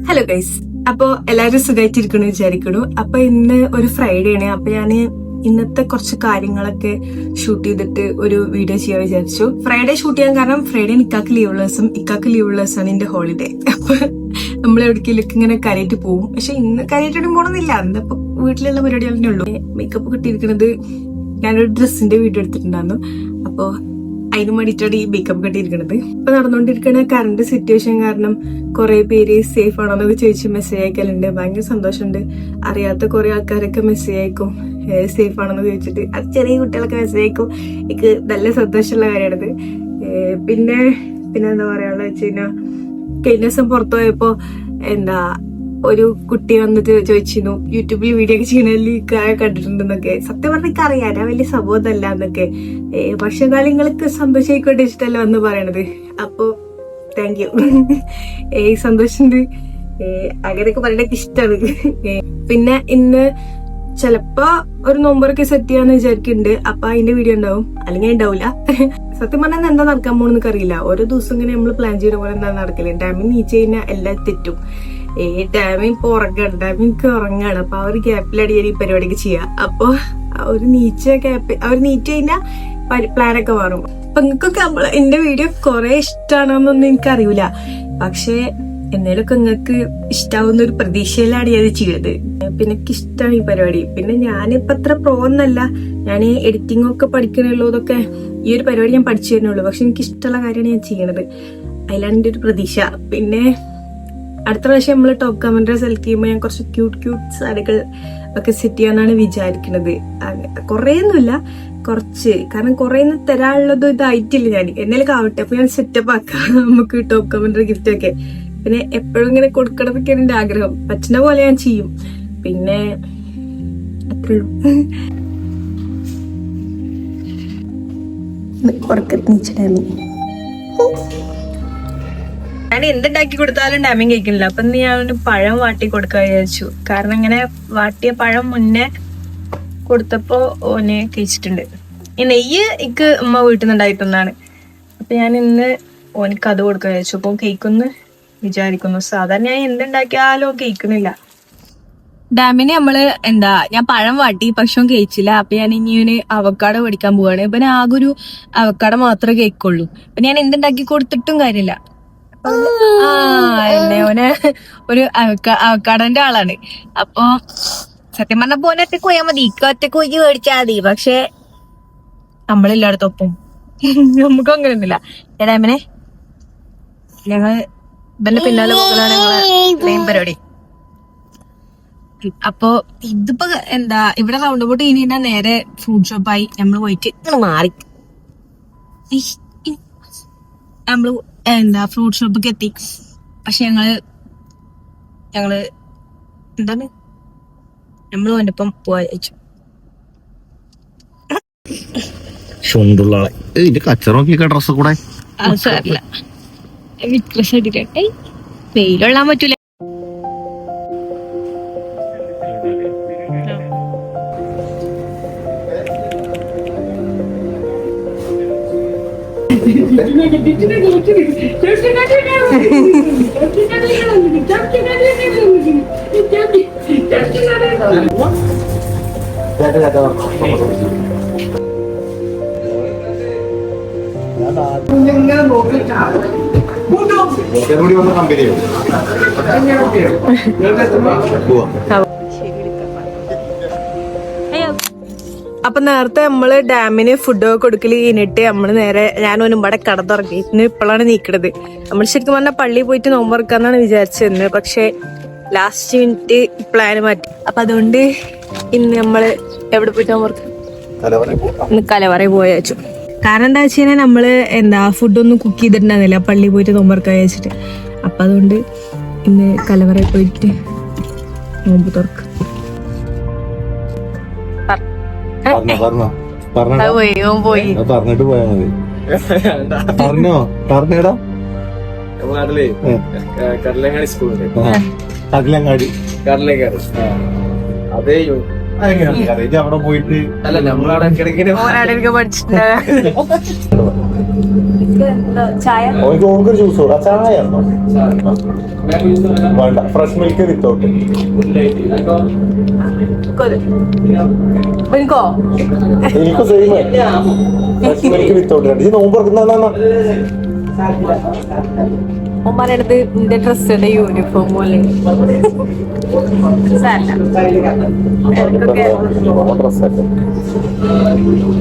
Hello guys, അപ്പൊ എല്ലാരും സുഖമായിട്ടിരിക്കണു വിചാരിക്കണു. അപ്പൊ ഇന്ന് ഒരു ഫ്രൈഡേ ആണ്. അപ്പൊ ഞാന് ഇന്നത്തെ കുറച്ച് കാര്യങ്ങളൊക്കെ ഷൂട്ട് ചെയ്തിട്ട് ഒരു വീഡിയോ ചെയ്യാൻ വിചാരിച്ചു. ഫ്രൈഡേ ഷൂട്ട് ചെയ്യാൻ കാരണം ഫ്രൈഡേ ഇക്കാക്ക് ലീവുള്ള ദിവസം, ഇക്കാക്ക് ലീവുള്ള ദിവസമാണ് എന്റെ ഹോളിഡേ. അപ്പൊ നമ്മൾ എവിടേക്കിലൊക്കെ ഇങ്ങനെ കരയിട്ട് പോകും. പക്ഷെ ഇന്ന് കരയിട്ടൊന്നും പോകണമെന്നില്ല, അന്നപ്പോ വീട്ടിലുള്ള പരിപാടികൾ തന്നെ ഉള്ളൂ. മേക്കപ്പ് കിട്ടിയിരിക്കുന്നത് ഞാനൊരു ഡ്രസ്സിന്റെ വീഡിയോ എടുത്തിട്ടുണ്ടായിരുന്നു. അപ്പൊ അതിന് വേണ്ടിയിട്ടാണ് ഈ മേക്കപ്പ് കെട്ടിയിരിക്കുന്നത്. ഇപ്പൊ നടന്നുകൊണ്ടിരിക്കുന്ന കറണ്ട് സിറ്റുവേഷൻ കാരണം കുറെ പേര് സേഫ് ആണോ എന്നൊക്കെ ചോദിച്ച് മെസ്സേജ് അയക്കലുണ്ട്. ഭയങ്കര സന്തോഷമുണ്ട്. അറിയാത്ത കുറെ ആൾക്കാരൊക്കെ മെസ്സേജ് അയക്കും സേഫ് ആണെന്ന് ചോദിച്ചിട്ട്. അത് ചെറിയ കുട്ടികളൊക്കെ മെസ്സേജ് അയക്കും. എനിക്ക് നല്ല സന്തോഷമുള്ള കാര്യമാണത്. പിന്നെ എന്താ പറയാനുള്ള വെച്ച് കഴിഞ്ഞാൽ കഴിഞ്ഞ ദിവസം പുറത്തു പോയപ്പോ ഒരു കുട്ടി വന്നിട്ട് ചോദിച്ചിരുന്നു യൂട്യൂബിൽ വീഡിയോ ഒക്കെ ചെയ്യണതിൽ കണ്ടിട്ടുണ്ടെന്നൊക്കെ. സത്യം പറഞ്ഞാൽ അറിയാം ഞാൻ വലിയ സംഭവമല്ല എന്നൊക്കെ. പക്ഷെ എന്നാലും നിങ്ങൾക്ക് സന്തോഷിക്കോട്ടെ ഇഷ്ടമല്ല എന്ന് പറയണത്. അപ്പൊ താങ്ക് യു. സന്തോഷമുണ്ട്. അങ്ങനെയൊക്കെ പറയണൊക്കെ ഇഷ്ടമാണ്. പിന്നെ ഇന്ന് ചിലപ്പോ ഒരു നമ്പറൊക്കെ സെറ്റ് ചെയ്യാന്ന് വിചാരിക്കുന്നുണ്ട്. അപ്പൊ അതിന്റെ വീഡിയോ ഉണ്ടാവും, അല്ലെങ്കിൽ ഉണ്ടാവില്ല. സത്യം പറഞ്ഞാൽ എന്താ നടക്കാൻ പോണെന്നൊക്കെ അറിയില്ല. ഓരോ ദിവസം ഇങ്ങനെ നമ്മൾ പ്ലാൻ ചെയ്യുന്ന പോലെ എന്താ നടക്കില്ല. ഡാമിൽ നീച്ച് കഴിഞ്ഞാൽ എല്ലാം തെറ്റും. ഡാമിൽ ഇപ്പൊ ഉറങ്ങാണ്, ഡാമിക്ക് ഉറങ്ങാണ്. അപ്പൊ ആ ഒരു ഗ്യാപ്പിലടിയാണ് ഈ പരിപാടിയൊക്കെ ചെയ്യാം. അപ്പൊ ഒരു നീച്ച് കഴിഞ്ഞാൽ പ്ലാനൊക്കെ മാറും. അപ്പൊ നിങ്ങൾക്കൊക്കെ എന്റെ വീഡിയോ കുറെ ഇഷ്ടമാണോന്നൊന്നും എനിക്കറിയില്ല. പക്ഷെ എന്നേലൊക്കെ നിങ്ങൾക്ക് ഇഷ്ടാവുന്ന ഒരു പ്രതീക്ഷയിലാണ് ഞാൻ ചെയ്തത്. പിന്നെ എനിക്ക് ഇഷ്ടമാണ് ഈ പരിപാടി. പിന്നെ ഞാനിപ്പോ അത്ര പ്രോ ഒന്നല്ല, ഞാൻ എഡിറ്റിംഗ് ഒക്കെ പഠിക്കണുള്ളൂ. ഇതൊക്കെ ഈ ഒരു പരിപാടി ഞാൻ പഠിച്ചു തരുന്നുള്ളൂ. പക്ഷെ എനിക്ക് ഇഷ്ടമുള്ള കാര്യമാണ് ഞാൻ ചെയ്യണത്. അതിലാണ് എന്റെ ഒരു പ്രതീക്ഷ. പിന്നെ അടുത്ത പ്രാവശ്യം നമ്മൾ ടോപ്പ് കമന്റർ സെലക്ട് ചെയ്യുമ്പോൾ ഞാൻ കുറച്ച് ക്യൂട്ട് സാരികൾ ഒക്കെ സെറ്റ് ചെയ്യാന്നാണ് വിചാരിക്കുന്നത്. കുറേ ഒന്നുമില്ല, കുറച്ച്. കാരണം കുറേ ഒന്നും തരാനുള്ളത് ഇതായിട്ടില്ല. ഞാൻ എന്നേലൊക്കെ ആവട്ടെ, അപ്പൊ ഞാൻ സെറ്റപ്പ് ആക്കാം നമുക്ക് ടോപ്പ് കമന്റർ ഗിഫ്റ്റ് ഒക്കെ. പിന്നെ എപ്പോഴും ഇങ്ങനെ കൊടുക്കണമെന്നൊക്കെയാണ് എന്റെ ആഗ്രഹം. പറ്റുന്ന പോലെ ഞാൻ ചെയ്യും. പിന്നെ അത്രേ ഉള്ളൂ. ഞാൻ എന്തുണ്ടാക്കി കൊടുത്താലും ഡാമിങ് കഴിക്കണില്ല. അപ്പൊ ഞാൻ പഴം വാട്ടി കൊടുക്കാൻ വിചാരിച്ചു. കാരണം ഇങ്ങനെ വാട്ടിയ പഴം മുന്നേ കൊടുത്തപ്പോ ഓനെ കഴിച്ചിട്ടുണ്ട്. ഈ നെയ്യ് എനിക്ക് ഉമ്മ വീട്ടിൽ നിന്നുണ്ടായിട്ടൊന്നാണ്. അപ്പൊ ഞാൻ ഇന്ന് ഓനക്ക് അത് കൊടുക്കാൻ വിചാരിച്ചു. അപ്പൊ കേക്കൊന്ന് വിചാരിക്കുന്നു. സാധാരണ ഞാൻ എന്തുണ്ടാക്കിയാലും കേൾക്കണില്ല. ഡാമിന് ഞാൻ പഴം വാട്ടി പക്ഷെ കഴിച്ചില്ല. അപ്പൊ ഞാൻ ഇനി അവക്കാടോ മേടിക്കാൻ പോവാണ്. ഇപ്പൊ ഞാൻ ആകെ ഒരു അവക്കാടോ മാത്രമേ കേൾക്കുള്ളൂ. അപ്പൊ ഞാൻ എന്തുണ്ടാക്കി കൊടുത്തിട്ടും കാര്യമില്ല. ഓന് ഒരു അവക്കാടോന്റെ ആളാണ്. അപ്പൊ സത്യം പറഞ്ഞ പോലെ ഒറ്റക്ക് പോയാൽ മതി, ഒറ്റക്ക് പോയി മേടിച്ചാൽ മതി. പക്ഷെ നമ്മളെല്ലായിടത്തൊപ്പം നമുക്ക് അങ്ങനെയൊന്നുമില്ല. ഡാമിനെ ഞങ്ങൾ ഇവന്റെ പിന്നാലെ പോകലാണ് ഞങ്ങളെ മെയിൻ പരിപാടി. അപ്പൊ ഇതിപ്പോ ഇവിടെ റൗണ്ട് ബോട്ട് ഇനി നേരെ ഫ്രൂട്ട് ഷോപ്പായി നമ്മൾ പോയിട്ട് മാറി നമ്മള് ഫ്രൂട്ട് ഷോപ്പൊക്കെ എത്തി. പക്ഷെ ഞങ്ങള് നമ്മള് ഓനൊപ്പം പോവാ വെച്ചു. ഡ്രസ് കൂടെ അത് സാറില്ല, വെയിലൊള്ളാൻ പറ്റൂല. അപ്പൊ നേരത്തെ നമ്മള് ഡാമിന് ഫുഡൊക്കെ കൊടുക്കല് കഴിഞ്ഞിട്ട് നമ്മള് നേരെ ഞാനൊന്നും ഇവിടെ കടന്നിറങ്ങി. ഇന്ന് ഇപ്പോഴാണ് നീക്കണത്. നമ്മൾ ശരിക്കും പറഞ്ഞാൽ പള്ളിയിൽ പോയിട്ട് നോമ്പറക്കാന്നാണ് വിചാരിച്ചത്. പക്ഷെ ലാസ്റ്റ് മിനിറ്റ് പ്ലാന് മാറ്റി. അപ്പൊ അതുകൊണ്ട് ഇന്ന് നമ്മള് എവിടെ പോയിട്ട് നോമ്പറക്കാം? ഇന്ന് കലവറ പോയ വെച്ചു. കാരണം എന്താ വെച്ച് കഴിഞ്ഞാൽ നമ്മള് ഫുഡൊന്നും കുക്ക് ചെയ്തിട്ടുണ്ടായിരുന്നില്ല പള്ളിയിൽ പോയിട്ട് നോമ്പറക്കാൻ വെച്ചിട്ട്. അപ്പൊ അതുകൊണ്ട് ഇന്ന് കലവറ പോയിട്ട് നോമ്പ് തുറക്കും. പറഞ്ഞിട്ട് പോയാ മതി. പറഞ്ഞോടാ കടലങ്ങാടി സ്കൂളിൽ കടലങ്ങാടി അതേ അവിടെ പോയിട്ട് അല്ല നമ്മളവിടെ പഠിച്ചിട്ടുണ്ട്. ചായ ഓർക്കൊരു ജ്യൂസ് ചായ വേണ്ട, ഫ്രഷ് മിൽക്ക് വിത്തൗട്ട്. എനിക്കോ എനിക്ക് സെയിം ഫ്രഷ് മിൽക്ക് വിത്തൗട്ട്. ഇത് നോമ്പ് തുറക്കുന്ന ഉമ്മാനടുത്ത് എന്റെ ഡ്രസ്സിന്റെ യൂണിഫോം പോലെ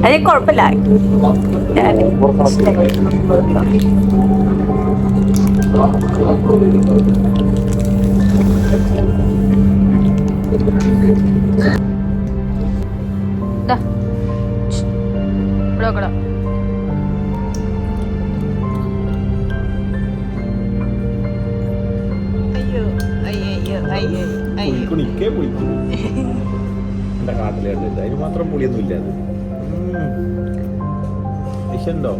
അത് കുഴപ്പമില്ല. എന്റെ കാട്ടിലുണ്ട്, അതിന് മാത്രം പുളിയൊന്നും ഇല്ല. അത് വിഷുണ്ടോ?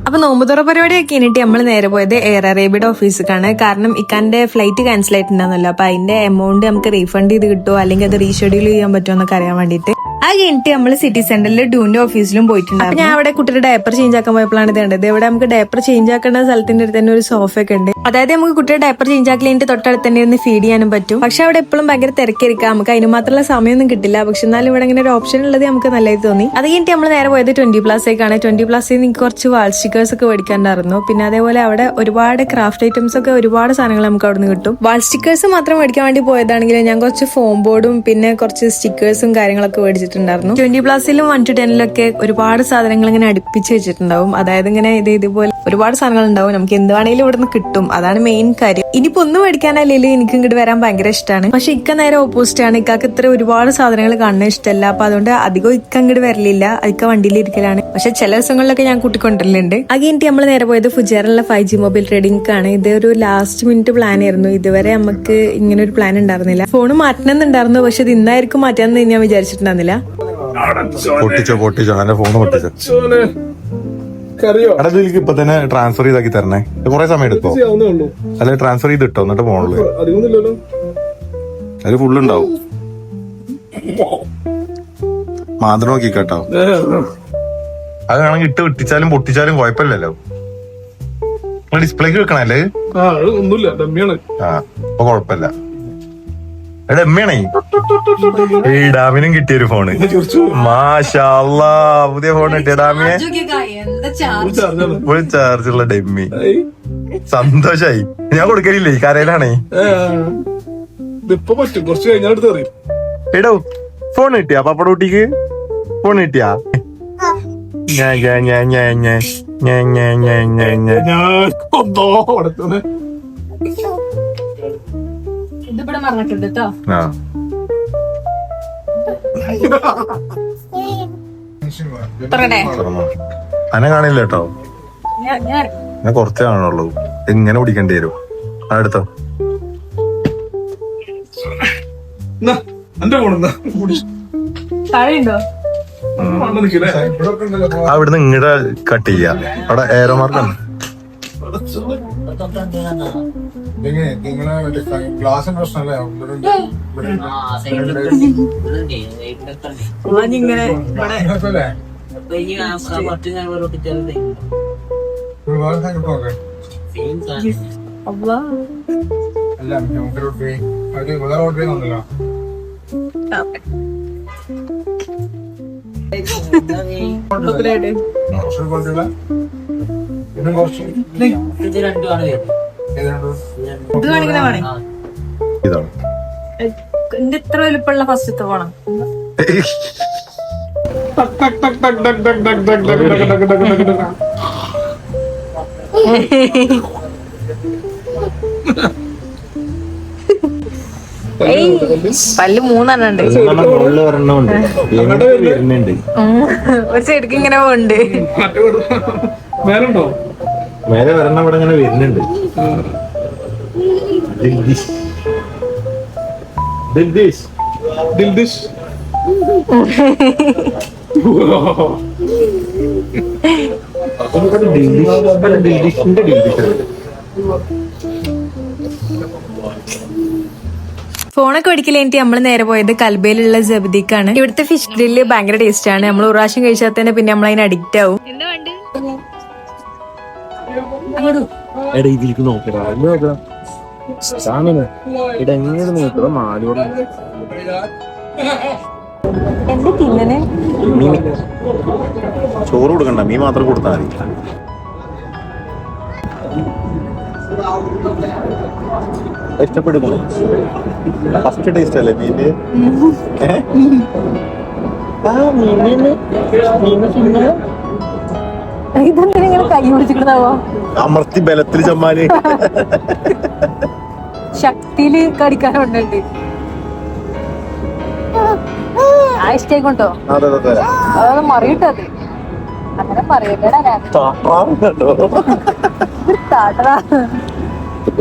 അപ്പൊ നോമ്പുതുറ പരിപാടിയൊക്കെ കഴിഞ്ഞിട്ട് നമ്മൾ നേരെ പോയത് എയർ അറേബ്യയുടെ ഓഫീസിലേക്കാണ്. കാരണം ഇക്കാന്റെ ഫ്ലൈറ്റ് ക്യാൻസൽ ആയിട്ടുണ്ടായിരുന്നല്ലോ. അപ്പൊ അതിന്റെ എമൗണ്ട് നമുക്ക് റീഫണ്ട് ചെയ്ത് കിട്ടുമോ അല്ലെങ്കിൽ അത് റീഷെഡ്യൂൾ ചെയ്യാൻ പറ്റുമോ എന്നൊക്കെ അറിയാൻ വേണ്ടിയിട്ട്. അത് കഴിഞ്ഞിട്ട് നമ്മൾ സിറ്റി സെന്ററിൽ ഡൂന്റെ ഓഫീസിലും പോയിട്ടുണ്ടായിരുന്നു. ഞാൻ അവിടെ കുട്ടിയുടെ ഡയപ്പർ ചേഞ്ച് ആക്കാൻ പോയപ്പോഴാണ് ഇത് കണ്ടത്. ഇവിടെ നമുക്ക് ഡയപ്പർ ചേഞ്ച് ആക്കേണ്ട സ്ഥലത്തിന്റെ അടുത്ത് തന്നെ ഒരു സോഫ ഒക്കെ ഉണ്ട്. അതായത് നമുക്ക് കുട്ടിയുടെ ഡയപ്പർ ചേഞ്ച് ആക്കി കഴിഞ്ഞിട്ട് തൊട്ടടുത്ത് തന്നെ ഇരുന്ന് ഫീഡ് ചെയ്യാനും പറ്റും. പക്ഷെ അവിടെ എപ്പോഴും ഭയങ്കര തിരക്കിരിക്കാം, നമുക്ക് അതിന് മാത്രമുള്ള സമയമൊന്നും കിട്ടില്ല. പക്ഷെ എന്നാലും ഇവിടെ ഇങ്ങനെ ഒരു ഓപ്ഷൻ ഉള്ളത് നമുക്ക് നല്ലതായി തോന്നി. അത് കഴിഞ്ഞിട്ട് നമ്മൾ നേരെ പോയത് 20 പ്ലാസേക്കാണ്. 20 പ്ലാസിൽ നിന്ന് കുറച്ച് വാൾ സ്റ്റിക്കേഴ്സ് ഒക്കെ മേടിക്കാണ്ടായിരുന്നു. പിന്നെ അതേപോലെ അവിടെ ഒരുപാട് ക്രാഫ്റ്റ് ഐറ്റംസ് ഒക്കെ ഒരുപാട് സാധനങ്ങൾ നമുക്ക് അവിടെ നിന്ന് കിട്ടും. വാൾ സ്റ്റിക്കേഴ്സ് മാത്രം മേടിക്കാൻ വേണ്ടി പോയതാണെങ്കിൽ ഞാൻ കുറച്ച് ഫോം ബോർഡും പിന്നെ കുറച്ച് സ്റ്റിക്കേഴ്സും കാര്യങ്ങളൊക്കെ മേടിച്ചിട്ടുണ്ടായിരുന്നു. 20 പ്ലാസിലും 1 to 10 ഒരുപാട് സാധനങ്ങൾ ഇങ്ങനെ അടുപ്പിച്ച് വെച്ചിട്ടുണ്ടാവും. അതായത് ഇങ്ങനെ ഇതുപോലെ ഒരുപാട് സാധനങ്ങൾ ഉണ്ടാവും, നമുക്ക് എന്ത് വേണമെങ്കിലും ഇവിടെ നിന്ന് കിട്ടും. അതാണ് മെയിൻ കാര്യം. ഇനിയിപ്പോ ഒന്നും മേടിക്കാനല്ലെങ്കിൽ എനിക്ക് ഇങ്ങോട്ട് വരാൻ ഭയങ്കര ഇഷ്ടമാണ്. പക്ഷെ ഇക്ക നേരെ ഓപ്പോസിറ്റ് ആണ്. ഇക്കാക്ക് ഇത്ര ഒരുപാട് സാധനങ്ങൾ കാണുന്നത് ഇഷ്ടമല്ല. അപ്പൊ അതുകൊണ്ട് അധികം ഇക്ക അങ്ങോട്ട് വരലില്ല, ഇക്ക വണ്ടിയിൽ ഇരിക്കലാണ്. പക്ഷെ ചില ദിവസങ്ങളിലൊക്കെ ഞാൻ കൂട്ടിക്കൊണ്ടിരലുണ്ട്. അത് കഴിഞ്ഞിട്ട് നമ്മൾ നേരെ പോയത് ഫുജേറുള്ള 5G മൊബൈൽ ട്രേഡിംഗ് ആണ്. ഇത് ഒരു ലാസ്റ്റ് മിനിറ്റ് പ്ലാൻ ആയിരുന്നു. ഇതുവരെ നമുക്ക് ഇങ്ങനെ ഒരു പ്ലാൻ ഉണ്ടായിരുന്നില്ല. ഫോൺ മാറ്റണമെന്നുണ്ടായിരുന്നു, പക്ഷെ ഇത് ഇന്നായിരിക്കും മാറ്റാന്ന് ഞാൻ വിചാരിച്ചിട്ടുണ്ടായിരുന്നില്ല. പൊട്ടിച്ചോ എന്റെ ഫോണ് പൊട്ടിച്ചോ. ഇതിലേക്ക് ഇപ്പൊ തന്നെ ട്രാൻസ്ഫർ ചെയ്താക്കി തരണേ. കുറെ സമയം എടുത്തോ? അല്ലെ ട്രാൻസ്ഫർ ചെയ്തിട്ടോ എന്നിട്ട് ഫോണില് അതിൽ ഫുള്ളുണ്ടാവും. മാത്രം നോക്കി കേട്ടോ. അത് വേണമെങ്കിൽ ഇട്ട് വിട്ടിച്ചാലും പൊട്ടിച്ചാലും കുഴപ്പമില്ലല്ലോ. ഡിസ്പ്ലേക്ക് വെക്കണല്ലേ? ആ അപ്പൊ കുഴപ്പമില്ല. ഡമ്മിയാണേ ഈ ഡാമിനും കിട്ടിയൊരു ഫോണ്. മാഷാ അല്ലാ, പുതിയ ഫോൺ കിട്ടിയ ഡാമിയെ ഫുൾ ചാർജുള്ള ഡമ്മി. സന്തോഷായി. ഞാൻ കൊടുക്കലില്ലേ, കരയിലാണേ. എടോ ഫോൺ കിട്ടിയാ പപ്പട കുട്ടിക്ക്? ഫോൺ കിട്ടിയാ? അനെ കാണില്ല കേട്ടോ, ഞാൻ കുറച്ചേ കാണുള്ളൂ. എങ്ങനെ പിടിക്കേണ്ടി വരും? അടുത്തോ അവിടുന്ന് ഇങ്ങടെ കട്ട് ചെയ്യാ. അവിടെ ഏറോ മാർക്കാണ്. ഇതാണ് എന്റെ ഇത്ര വലുപ്പമുള്ള ഫസ്റ്റത്തെ പോണം. പല്ല് 3 ഉണ്ട്. ഒരു സൈഡിക്ക് ഇങ്ങനെ പോണ്ട്. മേലെ വരണ ഇവിടെ ഇങ്ങനെ വരുന്നുണ്ട്. ഫോണൊക്കെ ഒരിക്കലും എനിക്ക് നമ്മൾ നേരെ പോയത് കൽബയിലുള്ള ജബദിക്കാണ്. ഇവിടുത്തെ ഫിഷ് ഗ്രില്ല് ഭയങ്കര ടേസ്റ്റ് ആണ്. നമ്മൾ ഒരു പ്രാവശ്യം കഴിച്ചാൽ തന്നെ പിന്നെ നമ്മൾ അതിന് അഡിക്റ്റ് ആവും. ഇതിലേക്ക് നോക്കടാ ഇതെങ്ങനെ നോക്കുക മാലോട് മീൻ ചോറ് കൊടുക്കണ്ട, മീൻ മാത്രം കൊടുത്താൽ മതി. ഇഷ്ടപ്പെടുന്നു. ഫസ്റ്റ് ടേസ്റ്റ് അല്ലേ മീൻ്റെ? കൈ പിടിച്ചിട്ടുണ്ടാവോ? അമർത്തി ബലത്തിൽ ചമ്മാന് ശക്തിയില് കടിക്കാനുണ്ട്. ഇഷ്ടേക്കൊണ്ടോ അതൊന്ന് മറിയിട്ടത് അങ്ങനെ പറയണ്ടടാ.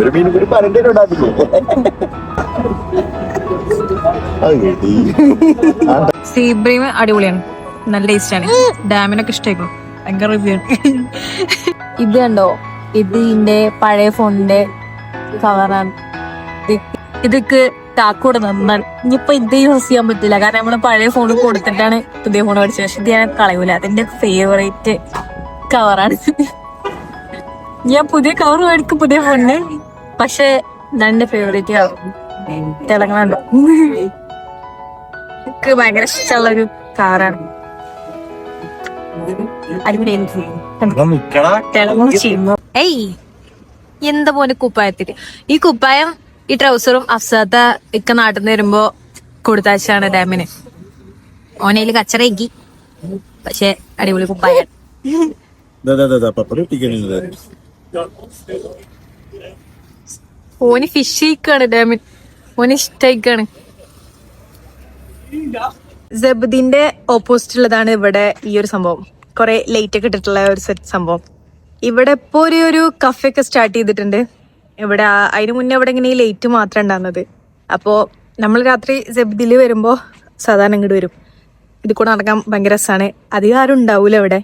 ഒരു മീൻ ഒരു പരണ്ടേലുണ്ടാവില്ലേ? സീബ്രീം അടിപൊളിയാണ്, നല്ല ടേസ്റ്റ് ആണ്. ഡാമിനൊക്കെ ഇഷ്ടമായിക്കോ, ഭയങ്കര റിവ്യൂ. ഇത് കണ്ടോ, ഇത് ഇതിന്റെ പഴയ ഫോണിന്റെ കവറാണ്. ഇതൊക്കെ താക്കോട് നന്നാണ്. ഇനിയിപ്പൊ ഇത് യൂസ് ചെയ്യാൻ പറ്റില്ല, കാരണം നമ്മള് പഴയ ഫോൺ കൊടുത്തിട്ടാണ് പുതിയ ഫോൺ മേടിച്ചത്. പക്ഷെ ഇത് ഞാൻ കളയൂല, അതിന്റെ ഫേവറേറ്റ് കവറാണ്. ഞാൻ പുതിയ കവർ മേടിക്കും പുതിയ ഫോണിന്, പക്ഷെ എന്റെ ഫേവറേറ്റ് കവർ തിളങ്ങണുണ്ടോ. എനിക്ക് ഭയങ്കര ഇഷ്ടമുള്ളൊരു കാറാണ്. ഏയ് എന്താ പോലെ കുപ്പായത്തില് ഈ കുപ്പായം ഈ ട്രൗസറും അഫ്സാത്ത ഇക്ക നാട്ടിൽ നിന്ന് വരുമ്പോ കൊടുത്താച്ചാണ് ഡാമിന്. ഓനയില് കച്ചറക്കി, പക്ഷെ അടിപൊളി കുപ്പായ. ഓന് ഫിഷ് കഴിക്കാണ് ഡാമിൻ, ഓന് ഇഷ്ടായിക്കാണ്. ജബദിന്റെ ഓപ്പോസിറ്റ് ഉള്ളതാണ് ഇവിടെ ഈ ഒരു സംഭവം. കുറെ ലൈറ്റ് ഒക്കെ ഇട്ടിട്ടുള്ള ഒരു സെറ്റ് സംഭവം. ഇവിടെ ഇപ്പൊ ഒരു കഫേ ഒക്കെ സ്റ്റാർട്ട് ചെയ്തിട്ടുണ്ട്. ഇവിടെ അതിന് മുന്നേ ഇവിടെ ഇങ്ങനെ ഈ ലൈറ്റ് മാത്രം ഉണ്ടാകുന്നത്. അപ്പോൾ നമ്മൾ രാത്രി ജബദിൽ വരുമ്പോൾ സാധാരണ ഇങ്ങോട്ട് വരും. ഇത് കൂടെ നടക്കാൻ ഭയങ്കര രസമാണ്. അധികം ആരും ഉണ്ടാവില്ല ഇവിടെ.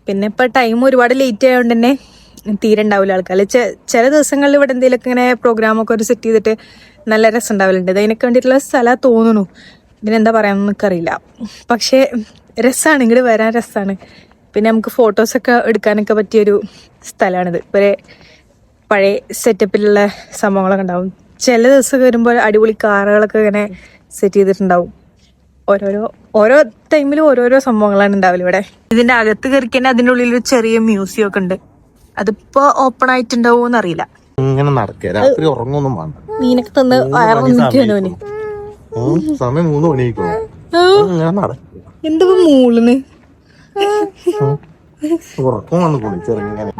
പിന്നെ ഇപ്പം ടൈം ഒരുപാട് ലേറ്റ് ആയതുകൊണ്ട് തന്നെ തീരെ ഉണ്ടാവില്ല ആൾക്കാർ. ചില ദിവസങ്ങളിൽ ഇവിടെ എന്തെങ്കിലുമൊക്കെ ഇങ്ങനെ പ്രോഗ്രാമൊക്കെ ഒരു സെറ്റ് ചെയ്തിട്ട് നല്ല രസം ഉണ്ടാവലുണ്ട്. അതിനൊക്കെ വേണ്ടിയിട്ടുള്ള സ്ഥലം തോന്നുന്നു. ഇതിനെന്താ പറയാമെന്ന് എനിക്കറിയില്ല, പക്ഷേ രസമാണ്, ഇങ്ങോട്ട് വരാൻ രസമാണ്. പിന്നെ നമുക്ക് ഫോട്ടോസൊക്കെ എടുക്കാനൊക്കെ പറ്റിയൊരു സ്ഥലമാണിത്. ഒരു പഴയ സെറ്റപ്പിലുള്ള സംഭവങ്ങളൊക്കെ ഉണ്ടാവും. ചില ദിവസമൊക്കെ വരുമ്പോൾ അടിപൊളി കാറുകളൊക്കെ ഇങ്ങനെ സെറ്റ് ചെയ്തിട്ടുണ്ടാവും. ഓരോ ടൈമിലും ഓരോരോ സംഭവങ്ങളാണ് ഉണ്ടാവില്ല ഇവിടെ. ഇതിന്റെ അകത്ത് കയറിക്കാൻ അതിൻ്റെ ഉള്ളിൽ ഒരു ചെറിയ മ്യൂസിയം ഒക്കെ ഉണ്ട്. അതിപ്പോ ഓപ്പൺ ആയിട്ടുണ്ടാവോന്ന് അറിയില്ല. ഇങ്ങനെ നടക്കുക, രാത്രി ഉറങ്ങൊന്നും വേണ്ട. മീനൊക്കെ തന്ന് വയറൊന്നിക്കാനോന് സമയം 3 മണിയായിക്കോ. എന്താ മൂളിന് ഉറക്കം വന്നു പോയി ചെറുങ്ങനെ.